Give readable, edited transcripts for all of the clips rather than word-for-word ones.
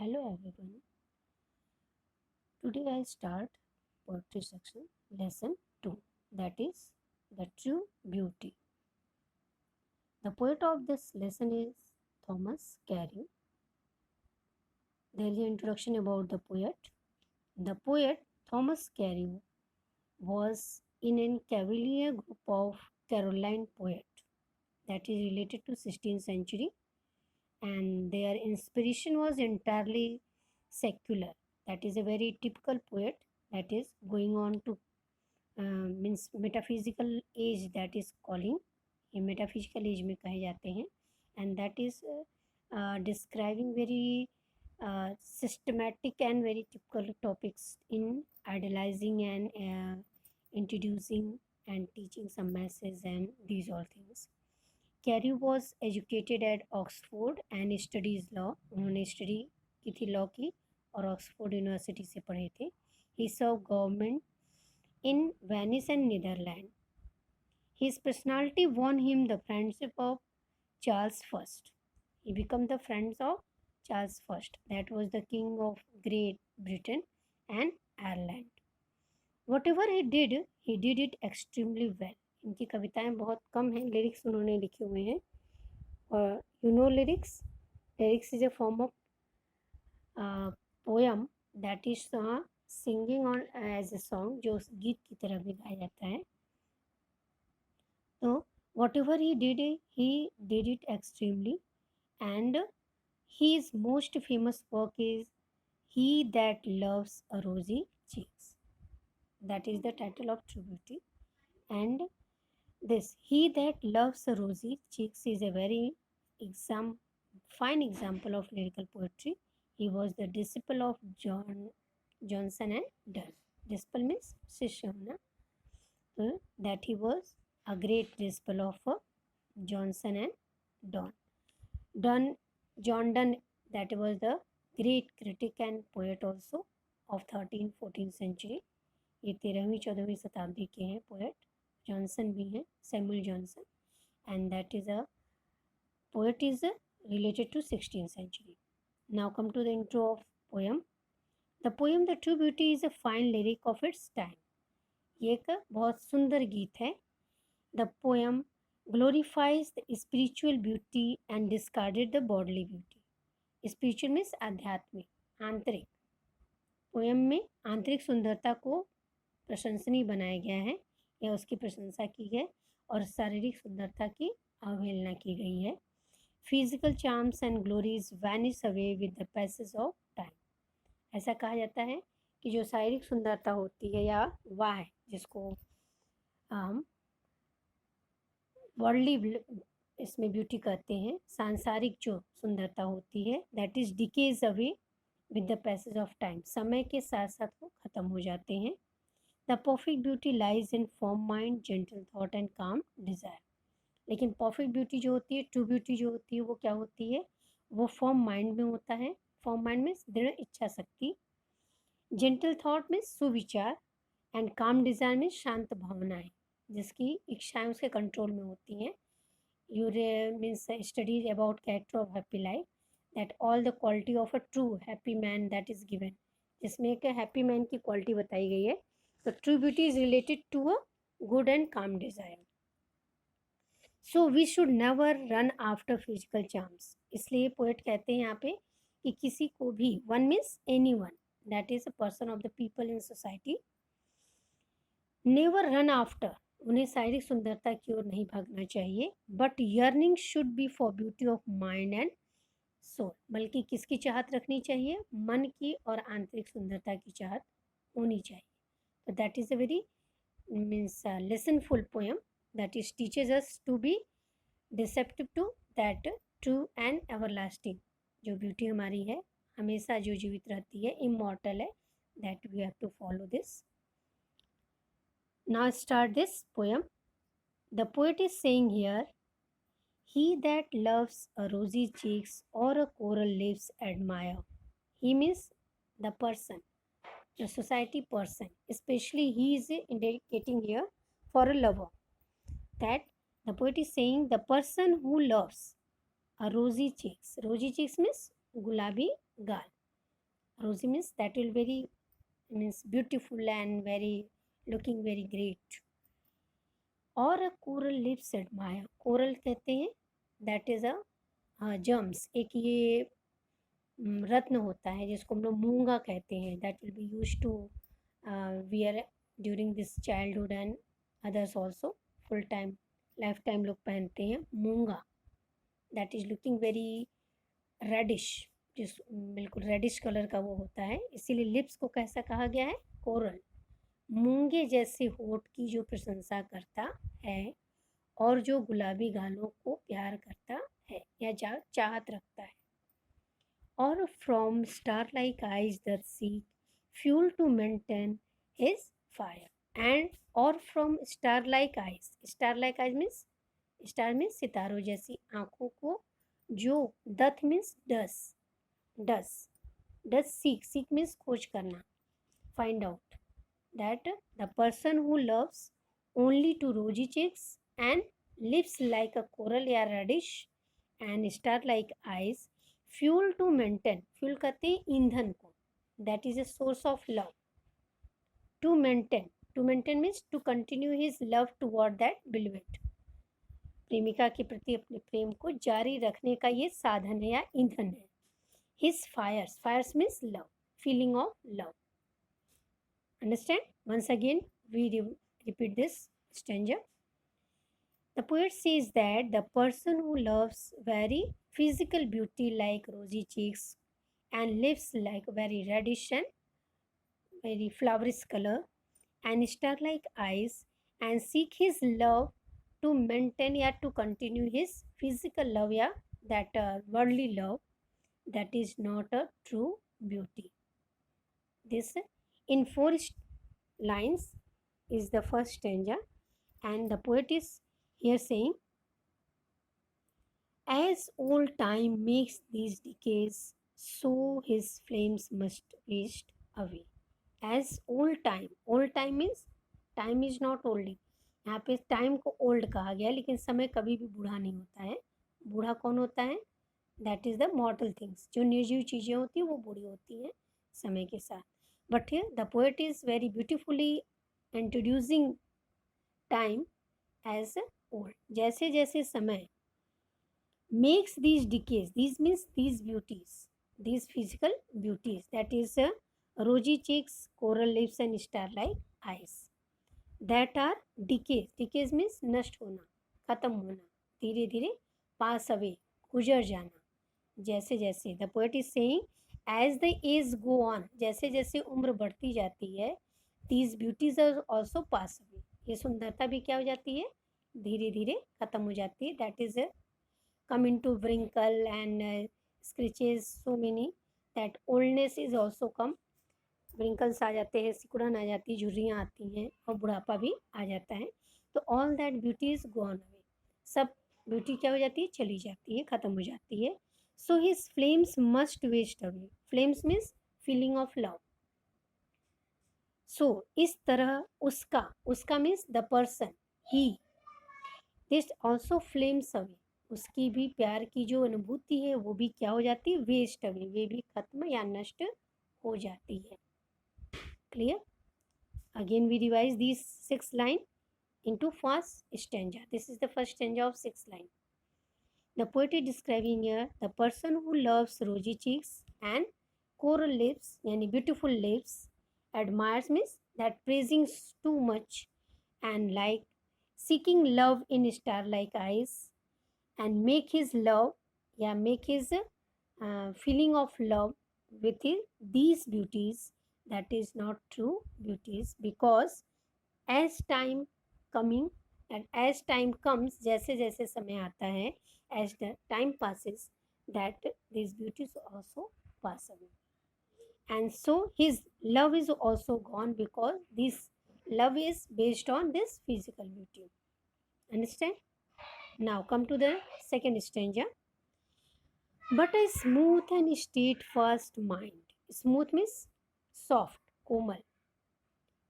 Hello everyone. Today I start poetry section lesson 2, that is the true beauty. The poet of this lesson is Thomas Carey. There is an introduction about the poet. The poet Thomas Carey was in a Cavalier group of Caroline poet that is related to 16th century, and their inspiration was entirely secular. That is a very typical poet that is going on to means metaphysical age that is calling, ये metaphysical age में कहे जाते हैं, and that is describing very systematic and very typical topics in idealising and introducing and teaching some message and these all things. Carew was educated at Oxford and studies law. उन्होंने study की थी law की और Oxford university से पढ़े थे. ही सर्व government in Venice and Netherlands. His personality won him the friendship of Charles I. He became the friends of Charles I. That was the king of Great Britain and Ireland. Whatever he did it extremely well. इनकी कविताएं बहुत कम हैं, lyrics उन्होंने लिखे हुए हैं. और lyrics is a form of poem that is singing on as a song, जो गीत की तरह भी गाया जाता है. तो whatever he did it extremely, and his most famous work is he that loves a rosy cheeks. That is the title of true beauty. And this he that loves a rosy cheeks is a very fine example of lyrical poetry. He was the disciple of Johnson and Donne. Disciple means शिष्य होना. So that he was a great disciple of Johnson and Donne. John Donne, that was the great critic and poet also of 13th-14th century. ये 13वीं-14वीं शताब्दी के हैं poet. Johnson भी हैं, Samuel Johnson, and that is a poet is related to 16th century. Now come to the intro of poem. The poem The True Beauty is a fine lyric of its time. ये एक बहुत सुंदर गीत है. The poem glorifies the spiritual beauty and discarded the bodily beauty. Spiritual means आध्यात्मिक, आंतरिक. Poem में आंतरिक सुंदरता को प्रशंसनीय बनाया गया है या उसकी प्रशंसा की है, और शारीरिक सुंदरता की अवहेलना की गई है. Physical charms and glories vanish away with the passage of time. ऐसा कहा जाता है कि जो शारीरिक सुंदरता होती है या वाह है, जिसको हम वर्ल्डली इसमें ब्यूटी कहते हैं, सांसारिक जो सुंदरता होती है, that is decays away with the passage of time. समय के साथ साथ वो ख़त्म हो जाते हैं. The perfect beauty lies in form mind, gentle thought and calm desire. लेकिन परफेक्ट ब्यूटी जो होती है, ट्रू ब्यूटी जो होती है, वो क्या होती है? वो फॉर्म माइंड में होता है. फॉर्म माइंड में दृढ़ इच्छा शक्ति, जेंटल थॉट में सुविचार, एंड काम डिज़ायर में शांत भावनाएं, जिसकी इच्छाएं उसके कंट्रोल में होती हैं. You means studies about character of happy life, that all the quality of a true happy man that is given, जिसमें एक हैप्पी मैन की क्वालिटी बताई गई है. तो true beauty is related to a good and calm desire. So we should never run after physical charms. इसलिए poet कहते हैं यहाँ पे कि किसी को भी, one means anyone, that is a person of the people in society, never run after, उन्हें शारीरिक सुंदरता की ओर नहीं भागना चाहिए. But yearning should be for beauty of mind and soul. बल्कि किसकी चाहत रखनी चाहिए? मन की और आंतरिक सुंदरता की चाहत होनी चाहिए. तो that is a very means lessonful poem that is teaches us to be receptive to that true and everlasting. जो ब्यूटी हमारी है, हमेशा जो जीवित रहती है, इमॉर्टल है, that we have to follow this. Now start this poem. The poet is saying here, he that loves a rosy cheeks or a coral lips admire. He means the person, the society person, especially he is indicating here for a lover. That the poet is saying the person who loves a rosy cheeks means गुलाबी गाल, Rosy means that will very means beautiful and very looking very great. और a coral lips admire. Coral कहते हैं that is a germs. एक ये रत्न होता है जिसको हम लोग मूंगा कहते हैं. That will be used to wear during this childhood and others also. Full time lifetime लोग पहनते हैं मूंगा. That is looking very reddish, जिस बिल्कुल रेडिश कलर का वो होता है, इसीलिए लिप्स को कैसा कहा गया है? कोरल. मूंगे जैसे होठ की जो प्रशंसा करता है और जो गुलाबी गालों को प्यार करता है या चाहत रखता है. और from star like eyes the seek fuel to maintain his fire. And और from star like eyes. Star like eyes means, star means सितारों जैसी आंखों को, जो doth means does, does seek, seek means खोज करना, find out. That the person who loves only to rosy cheeks and lips like a coral या reddish and star like eyes fuel to maintain. Fuel कहते हैं ईंधन को. That is a source of love. To maintain means to continue his love toward that beloved. प्रेमिका के प्रति अपने प्रेम को जारी रखने का ये साधन है या ईंधन है. His fires, fires means love, feeling of love. Understand? Once again we repeat this stanza. The poet says that the person who loves very physical beauty like rosy cheeks and lips like very reddish and very flowerish color and star-like eyes and seek his love to maintain या to continue his physical love या that worldly love, that is not a true beauty. This in four lines is the first stanza, and the poet is here saying, as old time makes these decays, so his flames must waste away. As old time means time is not old. यहाँ पे time को old कहा गया, लेकिन समय कभी भी बूढ़ा नहीं होता है. बूढ़ा कौन होता है? That is the मॉर्टल things. जो निर्जीव चीज़ें होती हैं वो बूढ़ी होती हैं समय के साथ. But here the poet is very beautifully introducing time as old. जैसे जैसे समय makes these decays, these means these beauties, these physical beauties, that is rosy cheeks, coral lips and star-like eyes, that are decays. Decays means नष्ट होना, खत्म होना, धीरे धीरे pass away, गुजर जाना. जैसे जैसे the poet is saying, as the age go on, जैसे जैसे उम्र बढ़ती जाती है, these beauties are also pass away. ये सुंदरता भी क्या हो जाती है? धीरे धीरे खत्म हो जाती है. that is come into wrinkle and scratches, so many, that oldness is also come. wrinkles आ जाते हैं, सिकुड़न आ जाती है, झुर्रियाँ आती हैं और बुढ़ापा भी आ जाता है. तो all that beauty is gone away. सब ब्यूटी क्या हो जाती है? चली जाती है, ख़त्म हो जाती है. so his flames must waste away. flames means feeling of love. so इस तरह उसका means the person, he, this also flames away. उसकी भी प्यार की जो अनुभूति है वो भी क्या हो जाती है? वेस्ट अवे, वे भी खत्म या नष्ट हो जाती है. Clear? Again we revise this 6 line into first stanza. This is the first stanza of 6 line. The poet is describing here the person who loves rosy cheeks and coral lips, yani beautiful lips, admires means that praising too much and like seeking love in star-like eyes, and make his love, yeah, make his feeling of love with these beauties, that is not true beauties, because as time coming and as time comes, जैसे जैसे समय आता है, as the time passes, that these beauties also pass away, and so his love is also gone, because this love is based on this physical beauty. Understand? Now come to the second stanza. But a smooth and steadfast mind. Smooth means soft, komal.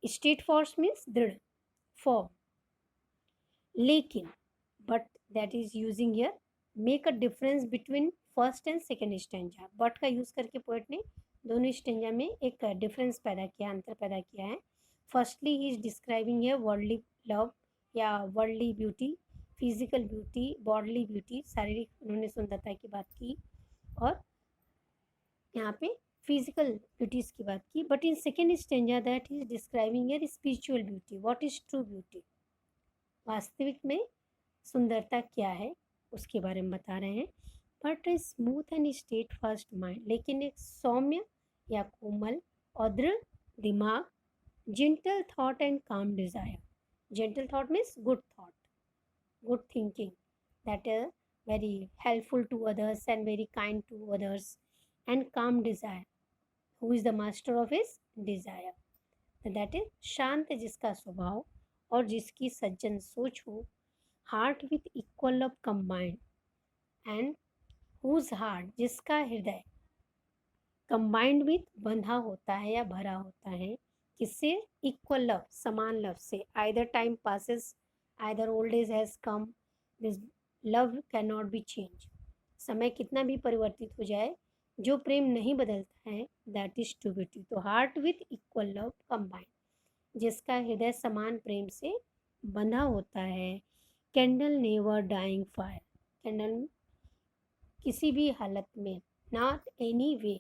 Steadfast means drid, firm. लेकिन, but that is using here, make a difference between first and second stanza. But का use करके poet ने दोनों stanza में एक difference पैदा किया, अंतर पैदा किया है. Firstly he is describing a worldly love या worldly beauty, physical beauty, bodily beauty, शारीरिक उन्होंने सुंदरता की बात की और यहाँ पे फिजिकल ब्यूटीज की बात की. But in second stanza that is describing a spiritual beauty. What is true beauty, वास्तविक में सुंदरता क्या है उसके बारे में बता रहे हैं. But a smooth and steadfast mind, लेकिन एक सौम्य या कोमल और दृढ़ दिमाग, gentle thought and calm desire. Gentle thought means good thought, good thinking that are very helpful to others and very kind to others, and calm desire, who is the master of his desire, that is शांत जिसका स्वभाव और जिसकी सज्जन सोच हो. Heart with equal love combined, and whose heart जिसका हृदय combined with बंधा होता है या भरा होता है किससे, इक्वल लव समान लव से. Either time passes, either old age has come, this love cannot be changed. समय कितना भी परिवर्तित हो जाए, जो प्रेम नहीं बदलता है that is true beauty. तो heart with equal love combined, जिसका हृदय समान प्रेम से बंधा होता है. Candle never dying fire, candle किसी भी हालत में, not any way,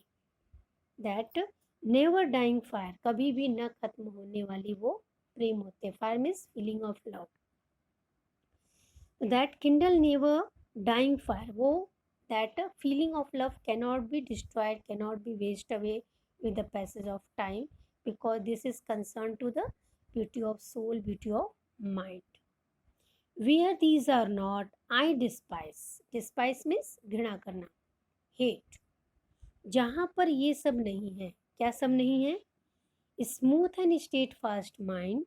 that never dying fire कभी भी न खत्म होने वाली वो प्रेम होते. Fire means feeling of love. That kindle never dying fire, वो that feeling of love cannot be destroyed, cannot be wasted away with the passage of time, because this is concerned to the beauty of soul, beauty of mind. Where these are not, I despise. Despise means घृणा करना, hate. जहाँ पर ये सब नहीं है, क्या सब नहीं है, smooth and steadfast mind,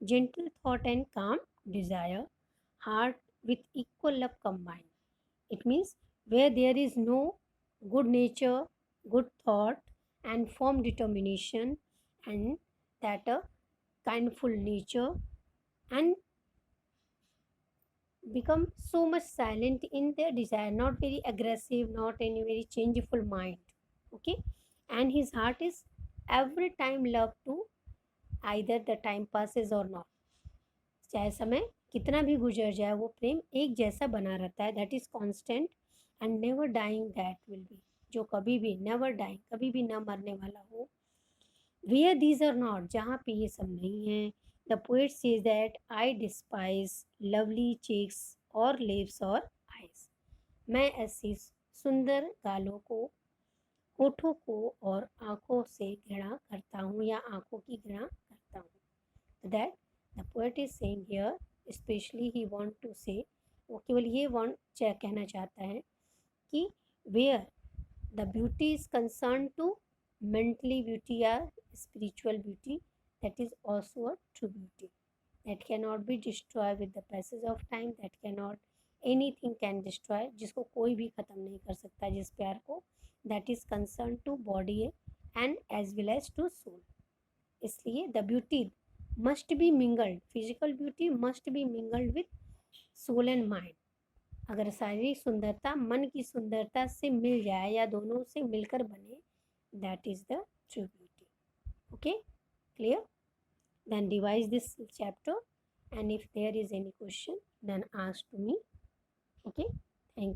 gentle thought and calm desire, heart with equal love combined. It means where there is no good nature, good thought and firm determination, and that a kindful nature, and become so much silent in their desire, not very aggressive, not any very changeful mind. Okay, and his heart is every time love to, either the time passes or not, चाहे समय कितना भी गुजर जाए वो प्रेम एक जैसा बना रहता है. That is constant and never dying, that will be, जो कभी भी नेवर डाइंग, कभी भी ना मरने वाला हो. वेयर दीज आर नॉट, जहाँ पे ये सब नहीं है. The poet says that I despise lovely cheeks और लिप्स और आइज. मैं ऐसी सुंदर गालों को, होठों को और आँखों से घृणा करता हूँ या आँखों की घृणा करता हूँ. That the poet is saying here, especially he want to say, वो केवल ये कहना चाहता है कि where the beauty is concerned to mentally beauty or spiritual beauty, that is also a true beauty that cannot be destroyed with the passage of time, that cannot anything can destroy, जिसको कोई भी ख़त्म नहीं कर सकता जिस प्यार को. that is concerned to body and as well as to soul. इसलिए the beauty must be mingled, physical beauty must be mingled with soul and mind. अगर शारीरिक सुंदरता मन की सुंदरता से मिल जाए या दोनों से मिलकर बने, that is the true beauty. Okay, clear? Then revise this chapter, and if there is any question then ask to me. Okay.